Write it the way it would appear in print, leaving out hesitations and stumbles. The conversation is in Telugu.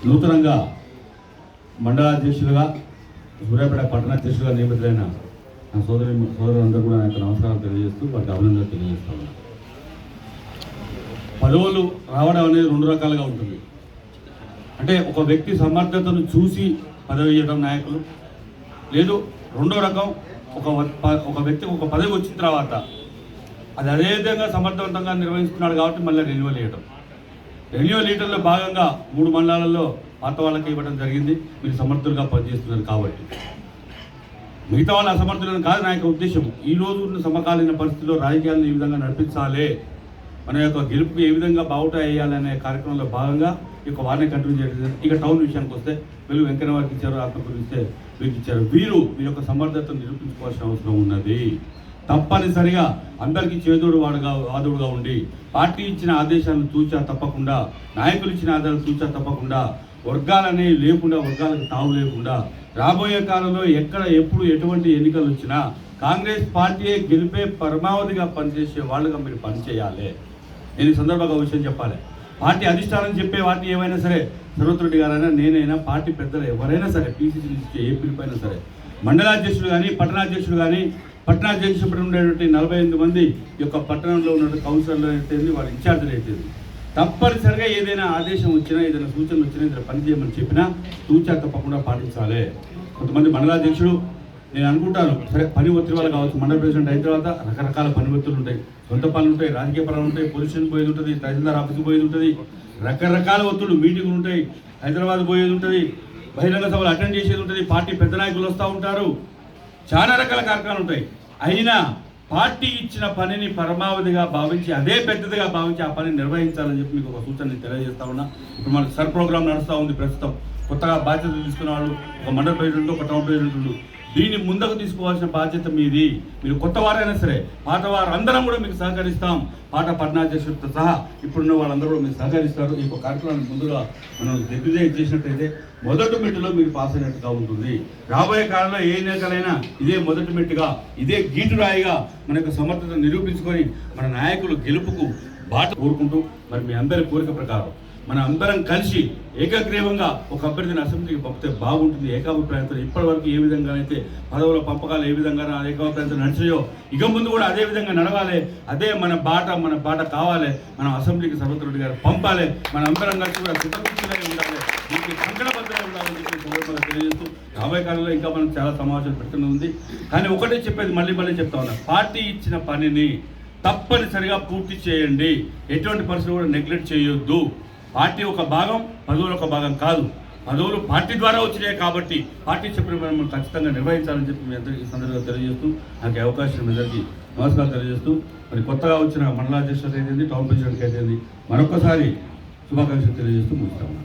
నూతనంగా మండలాధ్యక్షులుగా సూర్యాపేట పట్టణాధ్యక్షులుగా నియమితులైన నా సోదరులందరూ కూడా నా యొక్క నమస్కారాలు తెలియజేస్తూ వారికి అభినందనలు తెలియజేస్తా ఉన్నాను. పదవులు రావడం అనేది రెండు రకాలుగా ఉంటుంది. అంటే ఒక వ్యక్తి సమర్థతను చూసి పదవి ఇవ్వడం నాయకులు, లేదు రెండో రకం ఒక వ్యక్తికి ఒక పదవి వచ్చిన తర్వాత అది అదే విధంగా సమర్థవంతంగా నిర్వహిస్తున్నాడు కాబట్టి మళ్ళీ రెన్యువల్ ఇవ్వడం. రెన్యువల్ లీటర్లో భాగంగా 3 మండలాలలో పాత వాళ్ళకి ఇవ్వడం జరిగింది. మీరు సమర్థులుగా పనిచేస్తున్నారు కాబట్టి. మిగతా వాళ్ళ అసమర్థులను కాదు నా యొక్క ఉద్దేశం. ఈ రోజు ఉన్న సమకాలీన పరిస్థితుల్లో రాజకీయాలను ఈ విధంగా నడిపించాలి, మన యొక్క గెలుపుకు ఏ విధంగా బావుట వేయాలనే కార్యక్రమంలో భాగంగా ఈ యొక్క వారిని కంటిన్యూ చేయడం. ఇక టౌన్ విషయానికి వస్తే వీళ్ళు వెంకన్న వారికి ఇచ్చారు, ఆత్మకూరు ఇస్తే వీరికి ఇచ్చారు. వీరు మీ యొక్క సమర్థతను నిరూపించుకోవాల్సిన అవసరం ఉన్నది. తప్పనిసరిగా అందరికీ చేదోడు వాదుడుగా ఉండి పార్టీ ఇచ్చిన ఆదేశాలను తూచా తప్పకుండా, నాయకులు ఇచ్చిన ఆదేశాలను తూచా తప్పకుండా, వర్గాలనే లేకుండా, వర్గాలకు తావు లేకుండా రాబోయే కాలంలో ఎక్కడ ఎప్పుడు ఎటువంటి ఎన్నికలు వచ్చినా కాంగ్రెస్ పార్టీయే గెలిపే పరమావధిగా పనిచేసే వాళ్ళుగా మీరు పనిచేయాలి. నేను ఈ సందర్భంగా విషయం చెప్పాలి. పార్టీ అధిష్టానం చెప్పే వాటిని ఏమైనా సరే, సర్వత్ రెడ్డి గారైనా నేనైనా పార్టీ పెద్దలు ఎవరైనా సరే, పీసీసీ నుంచి ఏ పిలుపైనా సరే, మండలాధ్యక్షుడు కానీ పట్టణాధ్యక్షుడు కానీ, పట్టణాధ్యక్షుడు ఉండేటువంటి 48 మంది యొక్క పట్టణంలో ఉన్న కౌన్సిలర్లు అయితే వాళ్ళ ఇన్ఛార్జీలు అయితే తప్పనిసరిగా ఏదైనా ఆదేశం వచ్చినా, ఏదైనా సూచనలు వచ్చినా, ఏదైనా పని చేయమని చెప్పినా తూచా తప్పకుండా పాటించాలి. కొంతమంది మండలాధ్యక్షుడు నేను అనుకుంటాను సరే పని ఒత్తిడి వల్ల కావచ్చు, మండల ప్రెసిడెంట్ అయిన తర్వాత రకరకాల పని ఒత్తిళ్ళు ఉంటాయి, సొంత పనులు ఉంటాయి, రాజకీయ పనులు ఉంటాయి, పొజిషన్ పోయేది ఉంటుంది, తహసీల్దార్ ఆఫీస్కి పోయేది ఉంటుంది, రకరకాల ఒత్తిళ్ళు, మీటింగ్లు ఉంటాయి, హైదరాబాద్ పోయేది ఉంటుంది, బహిరంగ సభలు అటెండ్ చేసేది ఉంటుంది, పార్టీ పెద్ద నాయకులు వస్తూ ఉంటారు, చాలా రకాల కార్యక్రమాలు ఉంటాయి. అయినా పార్టీ ఇచ్చిన పనిని పరమావధిగా భావించి, అదే పెద్దదిగా భావించి ఆ పనిని నిర్వహించాలని చెప్పి మీకు ఒక సూచన తెలియజేస్తా ఉన్నా. ఇప్పుడు మనకు సర్ ప్రోగ్రామ్ నడుస్తూ ఉంది ప్రస్తుతం. కొత్తగా బాధ్యతలు తీసుకున్న వాళ్ళు ఒక మండల ప్రెసిడెంట్, ఒక టౌన్ ప్రెసిడెంట్, దీన్ని ముందుకు తీసుకోవాల్సిన బాధ్యత మీది. మీరు కొత్త వారైనా సరే, పాత వారు అందరం కూడా మీకు సహకరిస్తాం. పాత పట్టణాధ్యక్షుడితో సహా ఇప్పుడున్న వాళ్ళందరూ కూడా మీకు సహకరిస్తారు. ఈ కార్యక్రమాన్ని ముందుగా మనం దిగ్విజయం చేసినట్టయితే మొదటి మెట్టులో మీరు పాస్ అయినట్టుగా ఉంటుంది. రాబోయే కాలంలో ఏ నేతలైనా ఇదే మొదటి మెట్టుగా, ఇదే గీటురాయిగా మన యొక్క సమర్థతను నిరూపించుకొని మన నాయకులు గెలుపుకు బాట కోరుకుంటూ, మరి మీ అందరి కోరిక ప్రకారం మన అందరం కలిసి ఏకగ్రీవంగా ఒక అభ్యర్థిని అసెంబ్లీకి పంపితే బాగుంటుంది. ఏకాభిప్రాయంతో ఇప్పటి వరకు ఏ విధంగా అయితే పదవుల పంపకాలు ఏ విధంగా ఏకాభిప్రాయంతో నడిచాయో ఇక ముందు కూడా అదే విధంగా నడవాలి. అదే మన బాట కావాలి. మనం అసెంబ్లీకి సర్వత్ రెడ్డి గారు పంపాలి. మన అందరం కలిసి కూడా కృతజ్ఞతలై ఉండాలి, దీనికి కంకణబద్ధంగా ఉండాలని చెప్పి సందర్భంగా తెలియజేస్తూ, రాబోయే కాలంలో ఇంకా మనం చాలా సమావేశాలు పెడుతూనే ఉంది. కానీ ఒకటే చెప్పేది మళ్ళీ చెప్తా ఉన్నా, పార్టీ ఇచ్చిన పనిని తప్పనిసరిగా పూర్తి చేయండి. ఎటువంటి పరిస్థితులు కూడా నెగ్లెక్ట్ చేయొద్దు. పార్టీ ఒక భాగం, పదవులు ఒక భాగం కాదు. పదవులు పార్టీ ద్వారా వచ్చినాయి కాబట్టి పార్టీ చెప్పిన మనం ఖచ్చితంగా నిర్వహించాలని చెప్పి మీ అందరికీ ఈ సందర్భంగా తెలియజేస్తూ, నాకు అవకాశం మీ అందరికీ నమస్కారం తెలియజేస్తూ, మరి కొత్తగా వచ్చిన మండలాధ్యక్షుడు అయితే, టౌన్ ప్రెసిడెంట్కి అయితే మరొకసారి శుభాకాంక్షలు తెలియజేస్తూ ముగిస్తాను.